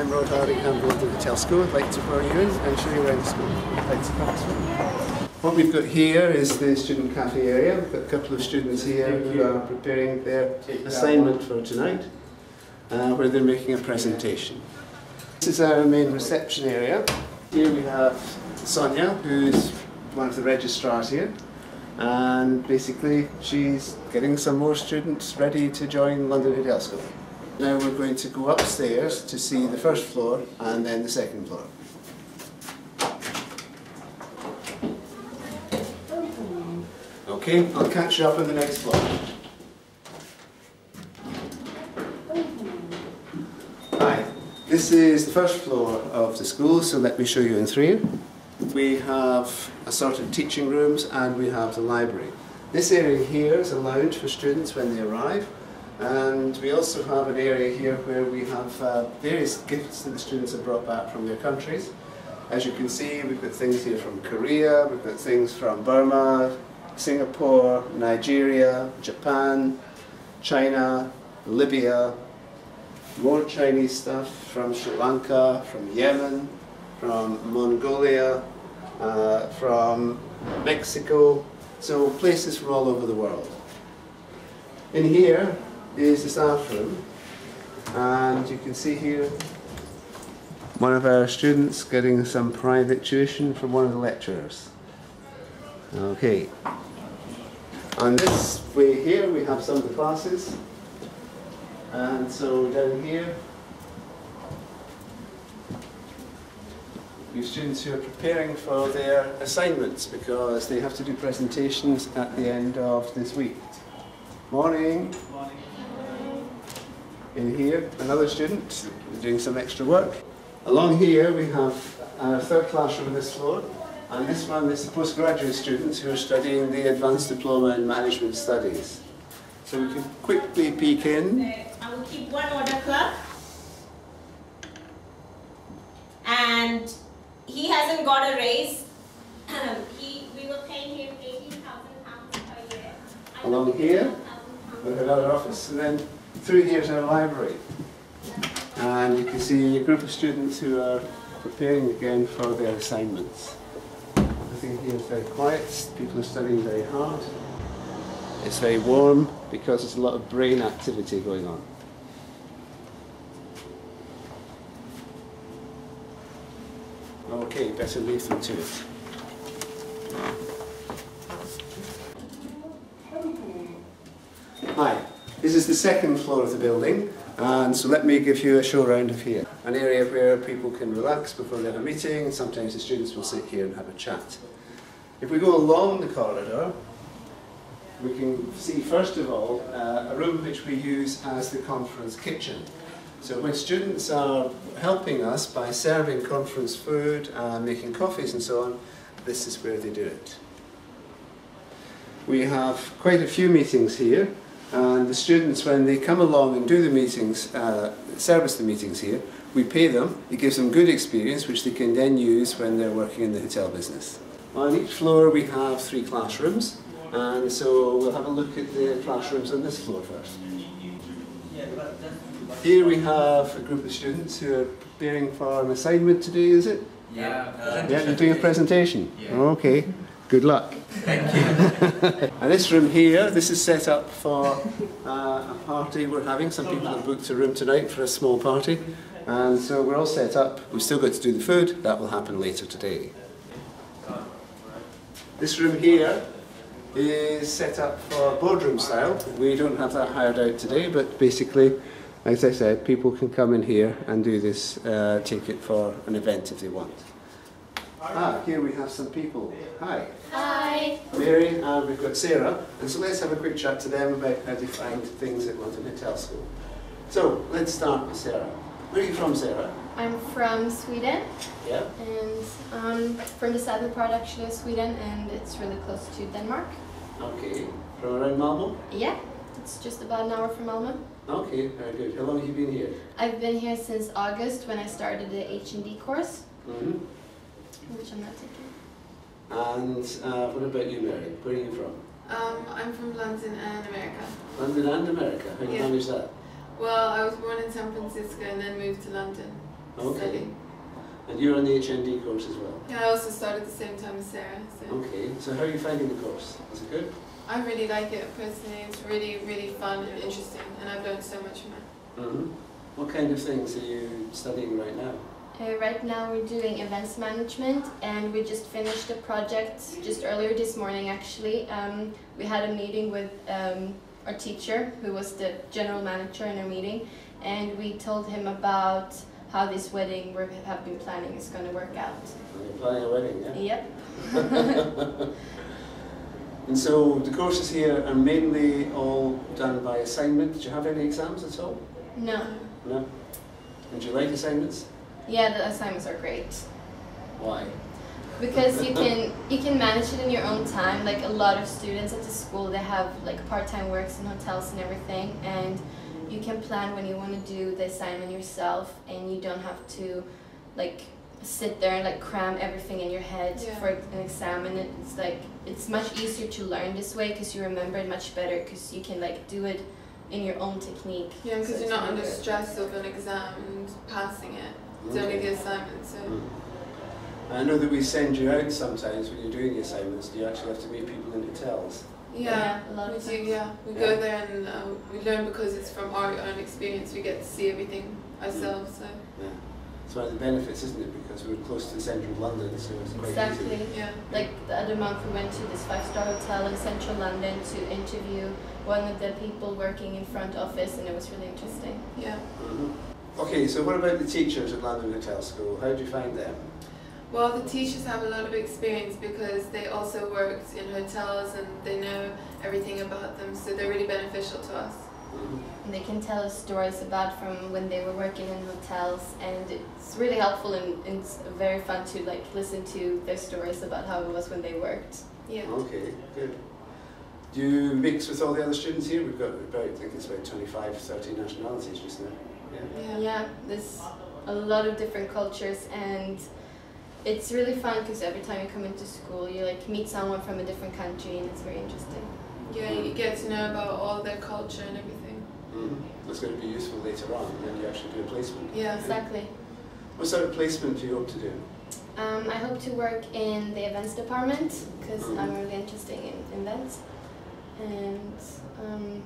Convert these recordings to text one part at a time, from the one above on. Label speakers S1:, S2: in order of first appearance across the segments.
S1: I'm Hardingham Hotel School. I'd like to borrow you in and show you around the school. Like to pass me. What we've got here is the student cafe area. We've got a couple of students here who are preparing their assignment for tonight, where they're making a presentation. This is our main reception area. Here we have Sonia, who's one of the registrars here, and basically she's getting some more students ready to join London Hotel School. Now we're going to go upstairs to see the first floor and then the second floor. Okay, I'll catch you up on the next floor. Hi, this is the first floor of the school, so let me show you in through. We have assorted teaching rooms and we have the library. This area here is a lounge for students when they arrive. And we also have an area here where we have various gifts that the students have brought back from their countries. As you can see, we've got things here from Korea, we've got things from Burma, Singapore, Nigeria, Japan, China, Libya, more Chinese stuff from Sri Lanka, from Yemen, from Mongolia, from Mexico, so places from all over the world. In here is the staff room, and you can see here one of our students getting some private tuition from one of the lecturers. Okay, on this way here we have some of the classes, and so down here we have students who are preparing for their assignments because they have to do presentations at the end of this week. Morning. Morning. In here, another student doing some extra work. Along here we have our third classroom on this floor, and this one is the postgraduate students who are studying the Advanced Diploma in Management Studies. So we can quickly peek in.
S2: I will keep one order clerk, and he hasn't got a raise. We were paying him £18,000 per year.
S1: Along here, we have another office, and then through here is our library. And you can see a group of students who are preparing again for their assignments. Everything here is very quiet, people are studying very hard. It's very warm because there's a lot of brain activity going on. Okay, better leave them to it. Hi, this is the second floor of the building, and so let me give you a show round of here. An area where people can relax before they have a meeting, and sometimes the students will sit here and have a chat. If we go along the corridor, we can see first of all a room which we use as the conference kitchen. So when students are helping us by serving conference food and making coffees and so on, this is where they do it. We have quite a few meetings here, and the students, when they come along and do the meetings, service the meetings here, we pay them. It gives them good experience which they can then use when they're working in the hotel business. On each floor we have 3 classrooms, and so we'll have a look at the classrooms on this floor first. Here we have a group of students who are preparing for an assignment today, is it?
S3: Yeah.
S1: Yeah, you're doing a presentation?
S3: Yeah.
S1: Okay, good luck.
S3: Thank you.
S1: And this room here, this is set up for a party we're having. Some people have booked a room tonight for a small party, and so we're all set up. We've still got to do the food. That will happen later today. This room here is set up for boardroom style. We don't have that hired out today, but basically, as I said, people can come in here and do this, take it for an event if they want. Here we have some people. Hi.
S4: Hi.
S1: Mary, and we've got Sarah, and so let's have a quick chat to them about how they find things at London Hotel School. So, let's start with Sarah. Where are you from, Sarah?
S4: I'm from Sweden.
S1: Yeah.
S4: And from the southern part actually of Sweden, and it's really close to Denmark.
S1: Okay. From around Malmo?
S4: Yeah, it's just about an hour from Malmo.
S1: Okay, very good. How long have you been here?
S4: I've been here since August when I started the H&D course, which I'm not taking.
S1: And what about you, Mary? Where are you from?
S5: I'm from London and America.
S1: London and America? How do you manage that?
S5: Well, I was born in San Francisco and then moved to London.
S1: Okay.
S5: study.
S1: And you're on the HND course as well?
S5: Yeah, I also started at the same time as Sarah. So.
S1: Okay, so how are you finding the course? Is it good?
S5: I really like it personally. It's really, really fun and interesting, and I've learned so much from it.
S1: Mm-hmm. What kind of things are you studying right now?
S4: Right now we're doing events management, and we just finished a project just earlier this morning actually. We had a meeting with our teacher, who was the general manager in our meeting, and we told him about how this wedding we have been planning is going to work out.
S1: You're planning a wedding, yeah?
S4: Yep.
S1: And so the courses here are mainly all done by assignment. Do you have any exams at all?
S4: No.
S1: No? And do you like assignments?
S4: Yeah, the assignments are great.
S1: Why?
S4: Because you can manage it in your own time. Like a lot of students at the school, they have like part-time works in hotels and everything, and you can plan when you want to do the assignment yourself, and you don't have to like sit there and like cram everything in your head for an exam. And it's like it's much easier to learn this way because you remember it much better because you can like do it in your own technique.
S5: Yeah, because
S4: so
S5: you're not under
S4: good.
S5: stress of an exam and passing it. It's only the assignment, so.
S1: I know that we send you out sometimes when you're doing the assignments. Do you actually have to meet people in hotels?
S5: Yeah,
S4: a lot
S5: we
S4: of
S5: do,
S4: times.
S5: yeah. We go there and we learn because it's from our own experience. We get to see everything ourselves, so.
S1: Yeah. It's one of the benefits, isn't it? Because we're close to the centre of London, so it's quite
S4: Exactly.
S1: easy.
S5: Yeah.
S4: Like the other month we went to this 5-star hotel in central London to interview one of the people working in front office, and it was really interesting.
S5: Yeah.
S1: Okay, so what about the teachers at London Hotel School? How do you find them?
S5: Well, the teachers have a lot of experience because they also worked in hotels and they know everything about them, so they're really beneficial to us.
S4: And they can tell us stories about from when they were working in hotels, and it's really helpful and it's very fun to like listen to their stories about how it was when they worked.
S5: Yeah.
S1: Okay, good. Do you mix with all the other students here? We've got about, I think it's about 25, 30 nationalities just now. Yeah.
S4: Yeah, there's a lot of different cultures, and it's really fun because every time you come into school you like meet someone from a different country, and it's very interesting.
S5: Yeah, you get to know about all their culture and everything.
S1: That's going to be useful later on when you actually do a placement.
S5: Yeah.
S4: Exactly.
S1: What sort of placement do you hope to do?
S4: I hope to work in the events department because I'm really interested in events. And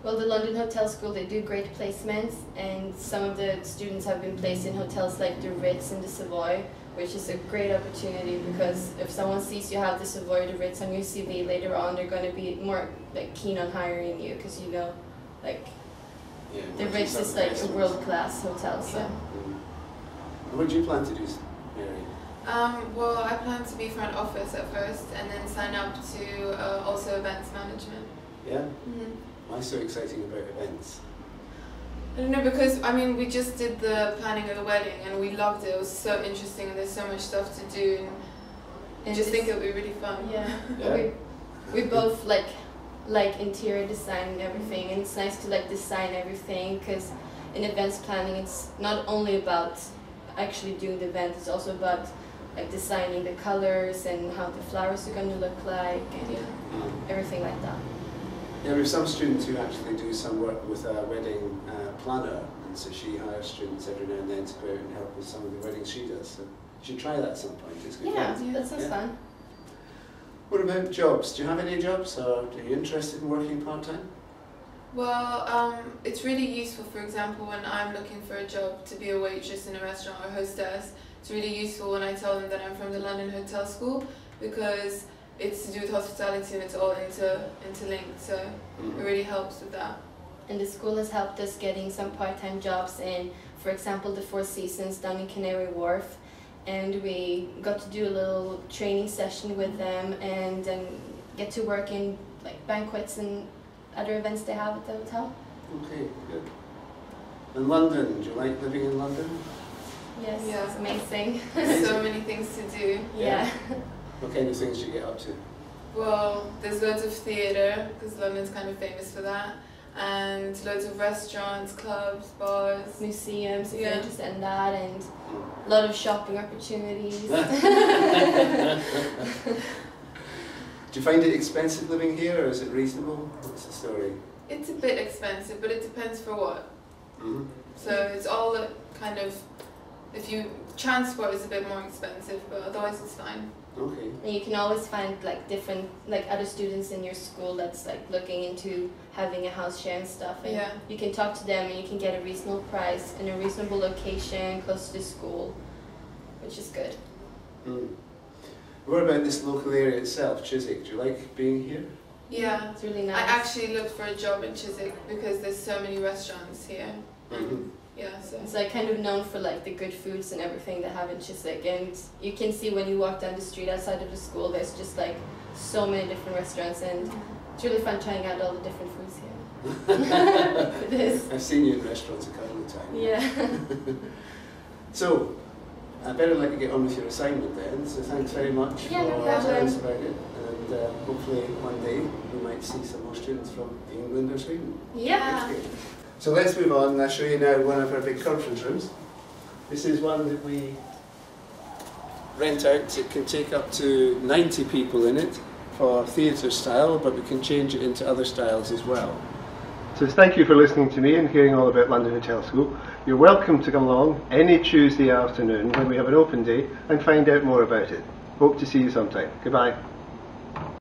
S4: well, the London Hotel School, they do great placements, and some of the students have been placed in hotels like the Ritz and the Savoy, which is a great opportunity because if someone sees you have the Savoy or the Ritz on your CV later on, they're going to be more like keen on hiring you because you know, like the Ritz is like a world-class hotel. So.
S5: Yeah.
S1: And what do you plan to do, Mary?
S5: Well, I plan to be front office at first and then sign up to also events management.
S1: Yeah? Why so exciting about events?
S5: I don't know, because I mean we just did the planning of the wedding and we loved it. It was so interesting and there's so much stuff to do, and I just think it would be really fun.
S4: Yeah. We both like interior design and everything, and it's nice to like design everything because in events planning it's not only about actually doing the event, it's also about like designing the colors and how the flowers are going to look like and everything like that.
S1: Yeah, we have some students who actually do some work with a wedding planner, and so she hires students every now and then to go out and help with some of the weddings she does. So you should try that at some point. It's good fun.
S4: That sounds fun.
S1: What about jobs? Do you have any jobs, or are you interested in working part-time?
S5: Well, it's really useful, for example, when I'm looking for a job to be a waitress in a restaurant or hostess. It's really useful when I tell them that I'm from the London Hotel School because it's to do with hospitality and it's all interlinked, so it really helps with that.
S4: And the school has helped us getting some part-time jobs in, for example, the Four Seasons down in Canary Wharf, and we got to do a little training session with them and then get to work in like banquets and other events they have at the hotel.
S1: Okay, good. And London, do you like living in London?
S4: Yes,
S5: Yeah.
S4: it's amazing.
S5: So many things to do.
S4: Yeah.
S1: What kind of things do you get up to?
S5: Well, there's loads of theatre, because London's kind of famous for that, and loads of restaurants, clubs, bars.
S4: Museums, if you're
S5: Yeah.
S4: interested in that, and a lot of shopping opportunities.
S1: Do you find it expensive living here, or is it reasonable? What's the story?
S5: It's a bit expensive, but it depends for what. So it's all kind of transport is a bit more expensive, but otherwise it's fine.
S1: Okay.
S4: And you can always find like different, like other students in your school that's like looking into having a house share and stuff. And
S5: Yeah.
S4: you can talk to them and you can get a reasonable price in a reasonable location close to the school, which is good.
S1: Mm. What about this local area itself, Chiswick? Do you like being here?
S5: Yeah.
S4: It's really nice.
S5: I actually looked for a job in Chiswick because there's so many restaurants here.
S1: Mhm.
S5: Yeah, so.
S4: It's like kind of known for like the good foods and everything they have in Chiswick, and you can see when you walk down the street outside of the school, there's just like so many different restaurants, and it's really fun trying out all the different foods here. It is.
S1: I've seen you in restaurants a couple of times.
S4: Yeah.
S1: So, I better let you get on with your assignment then, so thanks very much
S4: Yeah, no
S1: for
S4: problem.
S1: telling us about it, and hopefully one day we might see some more students from England or Sweden.
S4: Yeah.
S1: Okay. So let's move on and I'll show you now one of our big conference rooms. This is one that we rent out. It can take up to 90 people in it for theatre style, but we can change it into other styles as well.
S6: So thank you for listening to me and hearing all about London Hotel School. You're welcome to come along any Tuesday afternoon when we have an open day and find out more about it. Hope to see you sometime. Goodbye.